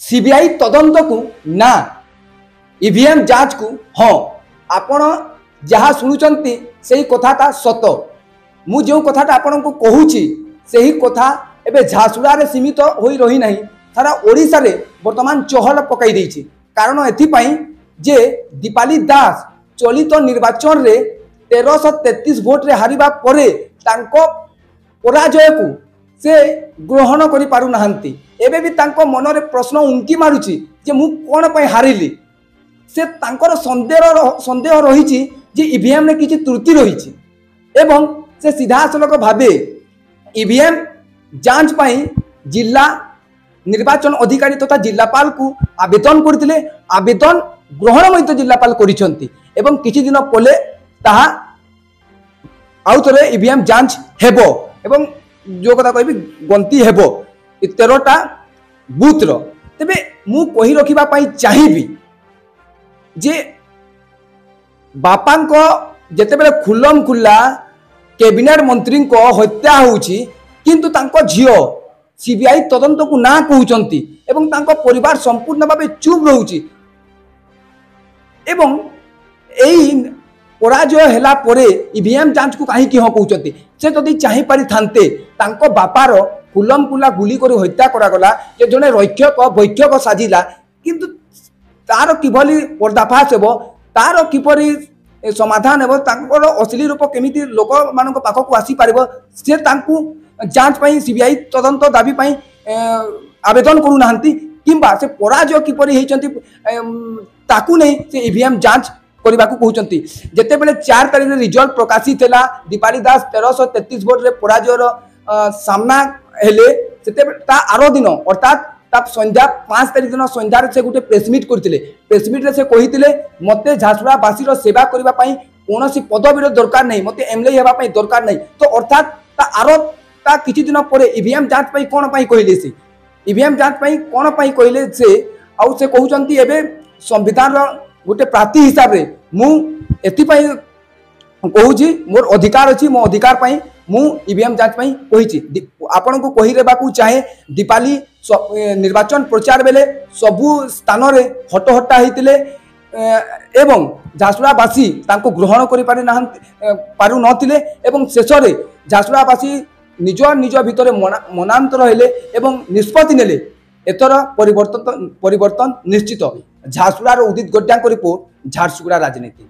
CBI तदंत को ना ईवीएम जांच को हाँ आपण जहाँ शुणुंट से कथाटा सत मु जो कथाटा आपण को कहूची से ही कथा एबे झारसुगुड़ा सीमित हो रही नहीं सारा ओडिशा रे वर्तमान चहल पकई देछि। कारण एथिपाई जे दीपाली दास चलित निर्वाचन रे 1333 भोट रे हारिबा परे तांको पराजय को से ग्रहण करि पारु नाहंती। एबे भी तांको मन रे प्रश्न उंकी मारुची जे मु कोन पय हारिली। से तांकर संदेह रही जे ईवीएम ने किछि त्रुटि रही एवं से सीधासलख भावे ईवीएम जांच पाई जिला निर्वाचन अधिकारी तथा जिलापाल को आवेदन करथिले। आवेदन ग्रहण मत जिलापाल करिसंती एवं किछि दिन पले ताहा आउ थरे ईवीएम जांच हेबो एवं जो कथा कहबी गंती हेबो 13टा बूथ रो। तबे मु कहि रखिबा पाई चाहिबी जे बापा को जेतेबेले खुल्लम खुल्ला कैबिनेट मंत्री को हत्या होउची किंतु तांको झियो सीबीआई तदंत को ना कहउचंती एवं तांको परिवार संपूर्ण भावे चुप रहउची एवं एई पराजय हैला परे ईवीएम जांच को काहे कि ह कहउचंती। से जदि चाहि पारि थांते तांको बापार खुल्लम खुल्ला गुली करी हत्या करा गला जे जने रक्षक वैक्षक साजिला किंतु तार किभली पर्दाफाश हेबो तार किपरि समाधान हेबो तांकर असली रूप केमिति लोक मानक पाखक आसी पारिबो से तांकु जांच पाई सीबीआई तदंत दाबी पाई आवेदन करू नाहंती किंबा से पराजय किपरि हेचंती ताकू नहीं से ईवीएम जांच करबा को कहउचंती। जेतेबेले 4 तारिख रे रिजल्ट प्रकाशित हैला दीपाली दास 1333 वोट रे पराजय रो सामना हेले सेते ता आरो दिन अर्थात तब संध्या 5 तारिख दिन संध्या से गोटे प्रेसमिट करथिले। प्रेसमिट रे से कहिथिले मते झारसुगुड़ा बासी रो सेवा करबा पई कोनोसी पदवीर दरकार नहीं मते एमएलए हेबा पई दरकार नहीं। तो अर्थात ता आरो ता किछि दिन परे ईवीएम जांच पई कोन पई कहिले से ईवीएम जांच पई कोन पई कहिले से आउ से कहउचंती एबे संविधान रो गोटे प्रार्थी हिसाब रे मु एति पई कहूची मोर अधिकार अछि मो अधिकार पई मु ईवीएम जांच पई कहिची। आपन को कहि रेबा को चाहे दीपाली निर्वाचन प्रचार बेले सबु स्थान रे हटहट्टा होइतिले एवं झारसुगुड़ावासी तांको ग्रहण करि पारु नथिले एवं शेष रे झारसुगुड़ावासी निज निज भितर मनांतर हेले एवं निष्पत्ति नेले। एतर परिवर्तन निश्चित। झारसुगुड़ार उदित गड्डांक रिपोर्ट झारसुगुड़ा राजनीति।